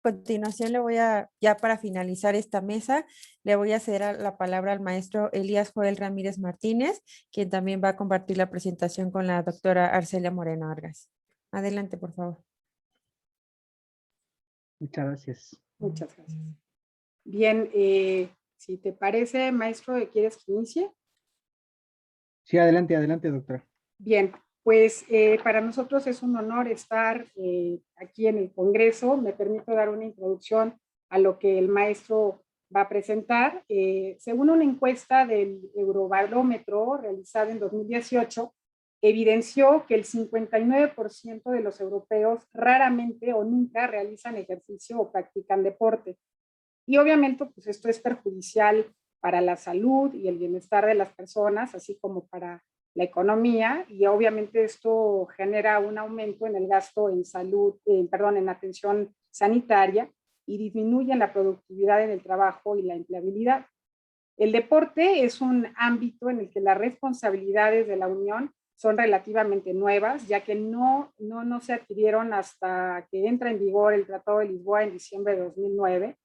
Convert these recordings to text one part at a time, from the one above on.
continuación le voy a, ya para finalizar esta mesa, le voy a ceder la palabra al maestro Elías Joel Ramírez Martínez, quien también va a compartir la presentación con la doctora Arcelia Moreno Vargas. Adelante, por favor. Muchas gracias. Muchas gracias. Bien, si te parece, maestro, ¿quieres que inicie? Sí, adelante, adelante, doctora. Bien, pues para nosotros es un honor estar aquí en el Congreso. Me permito dar una introducción a lo que el maestro va a presentar. Según una encuesta del Eurobarómetro realizada en 2018, evidenció que el 59% de los europeos raramente o nunca realizan ejercicio o practican deporte. Y obviamente, pues esto es perjudicial para la salud y el bienestar de las personas, así como para la economía, y obviamente esto genera un aumento en el gasto en salud, en atención sanitaria, y disminuye la productividad en el trabajo y la empleabilidad. El deporte es un ámbito en el que las responsabilidades de la Unión son relativamente nuevas, ya que no se adquirieron hasta que entra en vigor el Tratado de Lisboa en diciembre de 2009,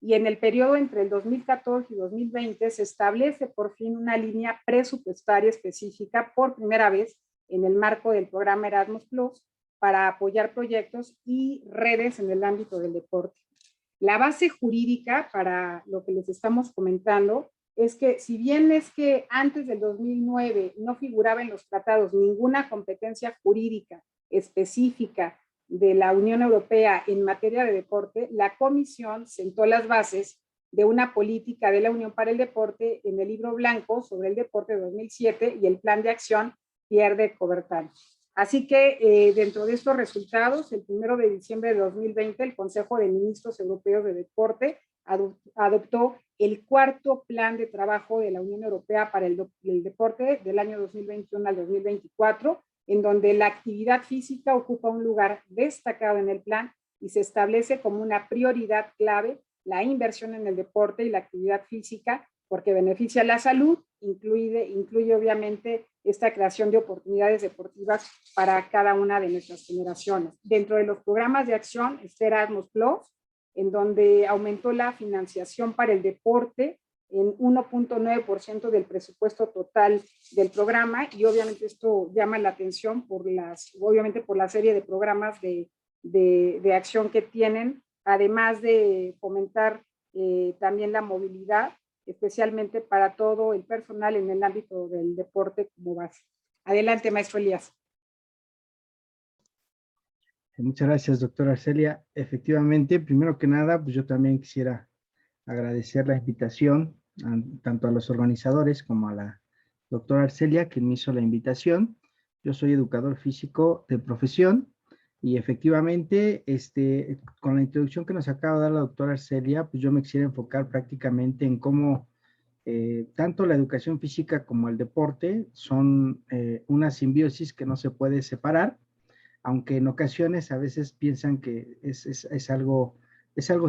y en el periodo entre el 2014 y 2020 se establece por fin una línea presupuestaria específica por primera vez en el marco del programa Erasmus Plus para apoyar proyectos y redes en el ámbito del deporte. La base jurídica para lo que les estamos comentando es que si bien es que antes del 2009 no figuraba en los tratados ninguna competencia jurídica específica de la Unión Europea en materia de deporte, la Comisión sentó las bases de una política de la Unión para el Deporte en el Libro Blanco sobre el Deporte de 2007 y el Plan de Acción Pierre de Coubertin. Así que dentro de estos resultados, el 1 de diciembre de 2020, el Consejo de Ministros Europeos de Deporte adoptó el cuarto plan de trabajo de la Unión Europea para el deporte del año 2021 al 2024, en donde la actividad física ocupa un lugar destacado en el plan y se establece como una prioridad clave la inversión en el deporte y la actividad física, porque beneficia la salud, incluye obviamente esta creación de oportunidades deportivas para cada una de nuestras generaciones. Dentro de los programas de acción está Erasmus Plus, en donde aumentó la financiación para el deporte en 1.9% del presupuesto total del programa, y obviamente esto llama la atención por la serie de programas de acción que tienen, además de fomentar también la movilidad, especialmente para todo el personal en el ámbito del deporte como base. Adelante, maestro Elías. Muchas gracias, doctora Arcelia. Efectivamente, primero que nada, pues yo también quisiera agradecer la invitación tanto a los organizadores como a la doctora Arcelia, quien me hizo la invitación. Yo soy educador físico de profesión y efectivamente, con la introducción que nos acaba de dar la doctora Arcelia, pues yo me quisiera enfocar prácticamente en cómo tanto la educación física como el deporte son una simbiosis que no se puede separar, aunque en ocasiones a veces piensan que es algo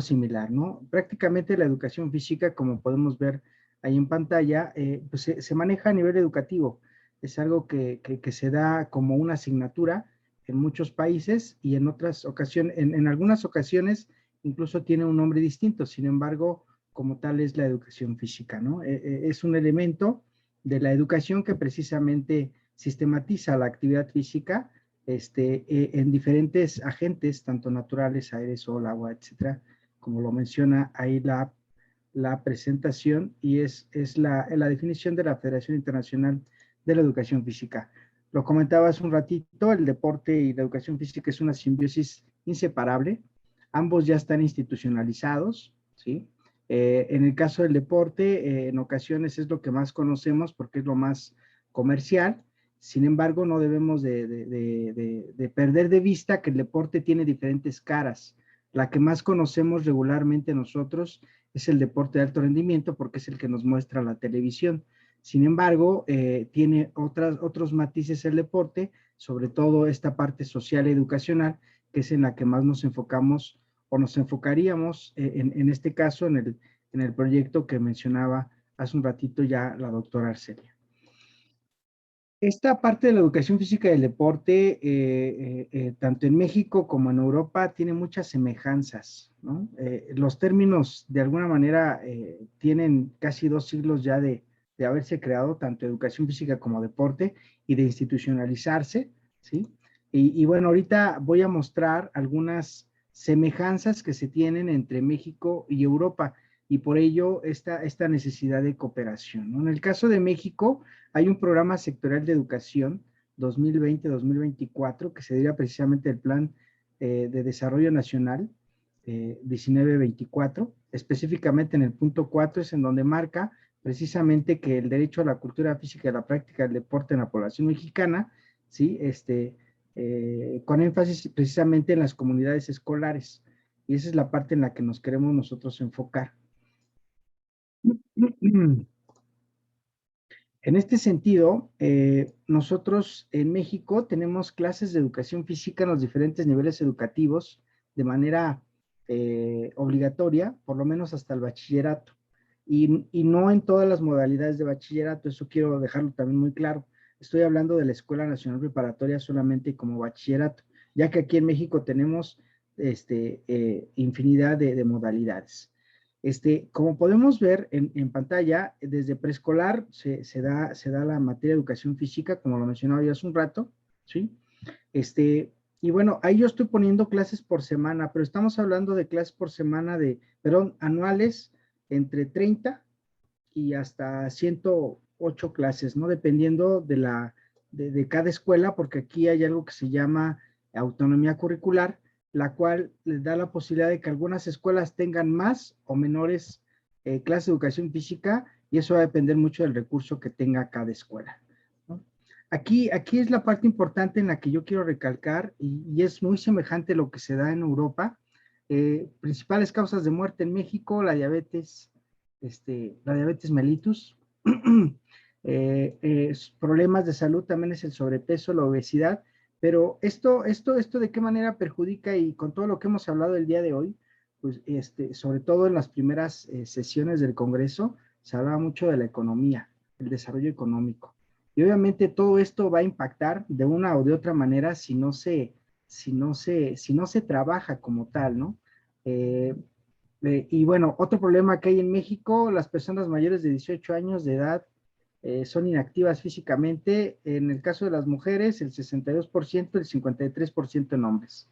similar, ¿no? Prácticamente la educación física, como podemos ver ahí en pantalla, pues se maneja a nivel educativo. Es algo que se da como una asignatura en muchos países y en otras ocasiones, en algunas ocasiones incluso tiene un nombre distinto. Sin embargo, como tal es la educación física, ¿no? Es un elemento de la educación que precisamente sistematiza la actividad física en diferentes agentes, tanto naturales, aire, sol, agua, etcétera, como lo menciona ahí la presentación, y es la definición de la Federación Internacional de la Educación Física. Lo comentaba hace un ratito, el deporte y la educación física es una simbiosis inseparable, ambos ya están institucionalizados, ¿sí? En el caso del deporte, en ocasiones es lo que más conocemos porque es lo más comercial. Sin embargo, no debemos de perder de vista que el deporte tiene diferentes caras. La que más conocemos regularmente nosotros es el deporte de alto rendimiento porque es el que nos muestra la televisión. Sin embargo, tiene otros matices el deporte, sobre todo esta parte social y educacional, que es en la que más nos enfocamos o nos enfocaríamos en este caso en el proyecto que mencionaba hace un ratito ya la doctora Arcelia. Esta parte de la educación física y el deporte, tanto en México como en Europa, tiene muchas semejanzas, ¿no? Los términos, de alguna manera, tienen casi 2 siglos ya de haberse creado, tanto educación física como deporte, y de institucionalizarse, ¿sí? Y bueno, ahorita voy a mostrar algunas semejanzas que se tienen entre México y Europa, y por ello esta necesidad de cooperación, ¿no? En el caso de México, hay un programa sectorial de educación 2020-2024 que se dirá precisamente el Plan de Desarrollo Nacional 1924, específicamente en el punto 4 es en donde marca precisamente que el derecho a la cultura física y a la práctica del deporte en la población mexicana, ¿sí? Con énfasis precisamente en las comunidades escolares. Y esa es la parte en la que nos queremos nosotros enfocar. En este sentido, nosotros en México tenemos clases de educación física en los diferentes niveles educativos de manera obligatoria, por lo menos hasta el bachillerato. Y no en todas las modalidades de bachillerato, eso quiero dejarlo también muy claro. Estoy hablando de la Escuela Nacional Preparatoria solamente como bachillerato, ya que aquí en México tenemos infinidad de modalidades. Como podemos ver en pantalla, desde preescolar se da la materia de educación física, como lo mencionaba yo hace un rato, ¿sí? Y bueno, ahí yo estoy poniendo clases por semana, pero estamos hablando de clases por semana anuales, entre 30 y hasta 108 clases, ¿no? Dependiendo de cada escuela, porque aquí hay algo que se llama autonomía curricular, la cual les da la posibilidad de que algunas escuelas tengan más o menores clases de educación física, y eso va a depender mucho del recurso que tenga cada escuela, ¿no? Aquí es la parte importante en la que yo quiero recalcar, y es muy semejante a lo que se da en Europa. Principales causas de muerte en México: la diabetes mellitus, problemas de salud también es el sobrepeso, la obesidad, pero esto de qué manera perjudica, y con todo lo que hemos hablado el día de hoy, pues sobre todo en las primeras sesiones del Congreso, se hablaba mucho de la economía, el desarrollo económico. Y obviamente todo esto va a impactar de una o de otra manera si no se trabaja como tal, ¿no? Y bueno, otro problema que hay en México: las personas mayores de 18 años de edad son inactivas físicamente. En el caso de las mujeres, el 62%, el 53% en hombres.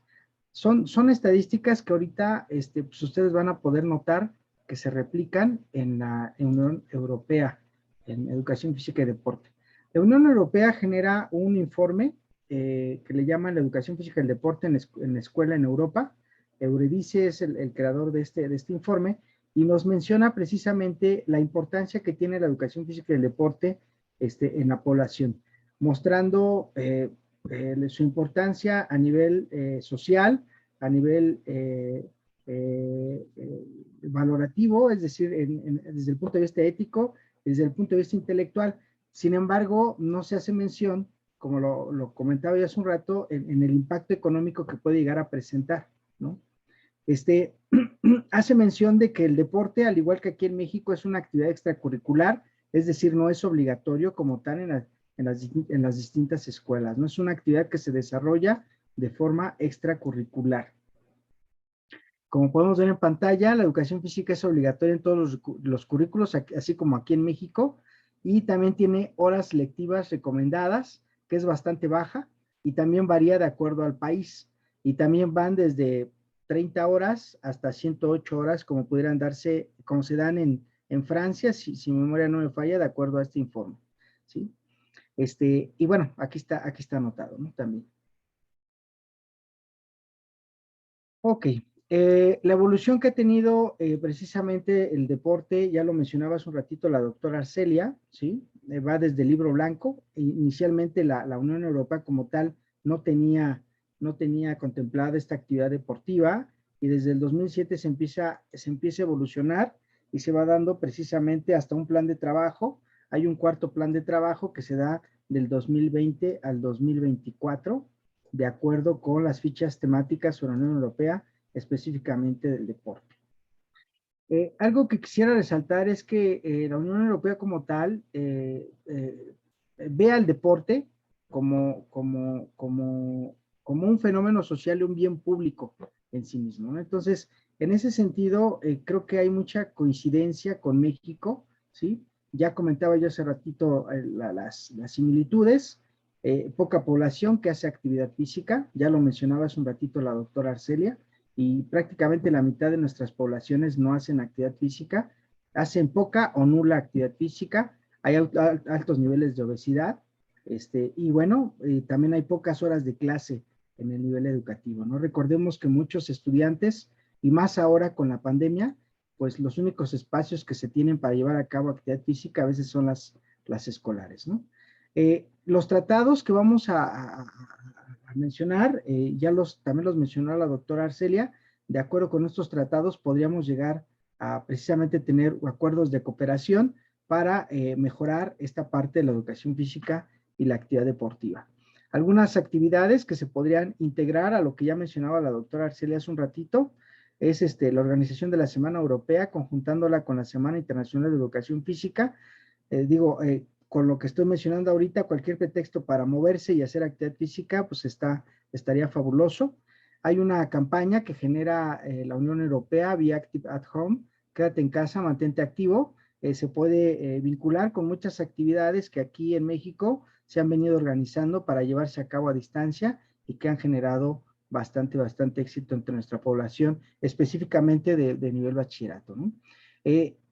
Son estadísticas que ahorita pues ustedes van a poder notar que se replican en la Unión Europea, en educación física y deporte. La Unión Europea genera un informe que le llaman la educación física y el deporte en la escuela en Europa. Euridice es el creador de este informe, y nos menciona precisamente la importancia que tiene la educación física y el deporte en la población, mostrando su importancia a nivel social, a nivel valorativo, es decir, desde el punto de vista ético, desde el punto de vista intelectual. Sin embargo, no se hace mención, como lo comentaba ya hace un rato, en el impacto económico que puede llegar a presentar, ¿no? Hace mención de que el deporte, al igual que aquí en México, es una actividad extracurricular, es decir, no es obligatorio como tal en las distintas escuelas, no es una actividad que se desarrolla de forma extracurricular. Como podemos ver en pantalla, la educación física es obligatoria en todos los currículos, así como aquí en México, y también tiene horas lectivas recomendadas, que es bastante baja, y también varía de acuerdo al país, y también van desde 30 horas hasta 108 horas, como pudieran darse, como se dan en Francia, si mi memoria no me falla, de acuerdo a este informe, ¿sí? Y bueno, aquí está anotado, ¿no? También. Ok, la evolución que ha tenido precisamente el deporte, ya lo mencionaba hace un ratito la doctora Arcelia, ¿sí? Va desde el libro blanco. Inicialmente la Unión Europea como tal no tenía contemplada esta actividad deportiva, y desde el 2007 se empieza a evolucionar, y se va dando precisamente hasta un plan de trabajo. Hay un cuarto plan de trabajo que se da del 2020 al 2024, de acuerdo con las fichas temáticas sobre la Unión Europea, específicamente del deporte. Algo que quisiera resaltar es que la Unión Europea como tal vea el deporte como un fenómeno social y un bien público en sí mismo, ¿no? Entonces, en ese sentido, creo que hay mucha coincidencia con México, ¿sí? Ya comentaba yo hace ratito las similitudes, poca población que hace actividad física, ya lo mencionaba hace un ratito la doctora Arcelia, y prácticamente la mitad de nuestras poblaciones no hacen actividad física, hacen poca o nula actividad física, hay altos niveles de obesidad, y bueno, también hay pocas horas de clase en el nivel educativo, ¿no? Recordemos que muchos estudiantes, y más ahora con la pandemia, pues los únicos espacios que se tienen para llevar a cabo actividad física a veces son las escolares, ¿no? Los tratados que vamos a mencionar, también los mencionó la doctora Arcelia, de acuerdo con estos tratados podríamos llegar a precisamente tener acuerdos de cooperación para mejorar esta parte de la educación física y la actividad deportiva. Algunas actividades que se podrían integrar a lo que ya mencionaba la doctora Arcelia hace un ratito, es la organización de la Semana Europea, conjuntándola con la Semana Internacional de Educación Física. Con lo que estoy mencionando ahorita, cualquier pretexto para moverse y hacer actividad física, pues estaría fabuloso. Hay una campaña que genera la Unión Europea, Be Active at Home, quédate en casa, mantente activo. Se puede vincular con muchas actividades que aquí en México se han venido organizando para llevarse a cabo a distancia y que han generado bastante éxito entre nuestra población, específicamente de nivel bachillerato, ¿no?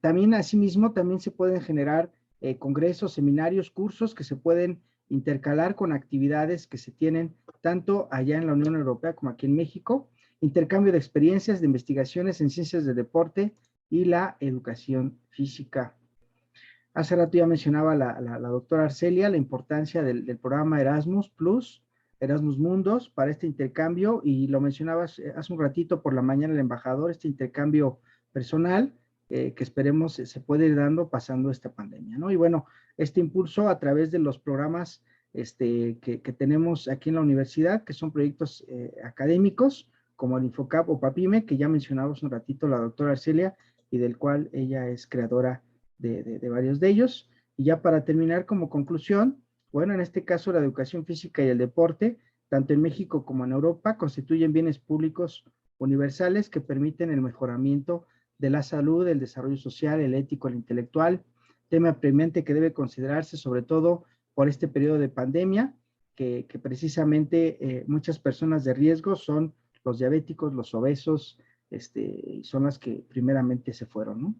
También, asimismo, también se pueden generar congresos, seminarios, cursos que se pueden intercalar con actividades que se tienen tanto allá en la Unión Europea como aquí en México, intercambio de experiencias, de investigaciones en ciencias de deporte y la educación física. Hace rato ya mencionaba la doctora Arcelia la importancia del programa Erasmus Plus, Erasmus Mundos para este intercambio, y lo mencionabas hace un ratito por la mañana el embajador, este intercambio personal que esperemos se puede ir dando pasando esta pandemia, ¿no? Y bueno, este impulso a través de los programas que tenemos aquí en la universidad, que son proyectos académicos, como el Infocap o PAPIME, que ya mencionamos un ratito la doctora Arcelia, y del cual ella es creadora de varios de ellos. Y ya para terminar, como conclusión, bueno, en este caso la educación física y el deporte, tanto en México como en Europa, constituyen bienes públicos universales que permiten el mejoramiento de la salud, el desarrollo social, el ético, el intelectual, tema apremiante que debe considerarse sobre todo por este periodo de pandemia, que precisamente muchas personas de riesgo son los diabéticos, los obesos, son las que primeramente se fueron, ¿no?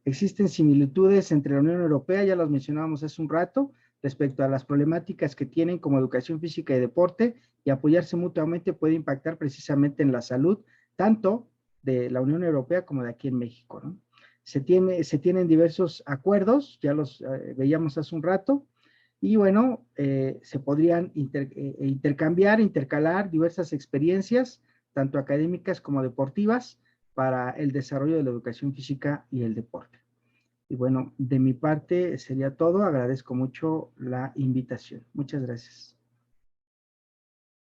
Existen similitudes entre la Unión Europea, ya las mencionábamos hace un rato, respecto a las problemáticas que tienen como educación física y deporte, y apoyarse mutuamente puede impactar precisamente en la salud, tanto de la Unión Europea como de aquí en México, ¿no? Se tienen diversos acuerdos, ya los veíamos hace un rato, y bueno, se podrían intercambiar, intercalar diversas experiencias, tanto académicas como deportivas, para el desarrollo de la educación física y el deporte. Y bueno, de mi parte sería todo. Agradezco mucho la invitación. Muchas gracias.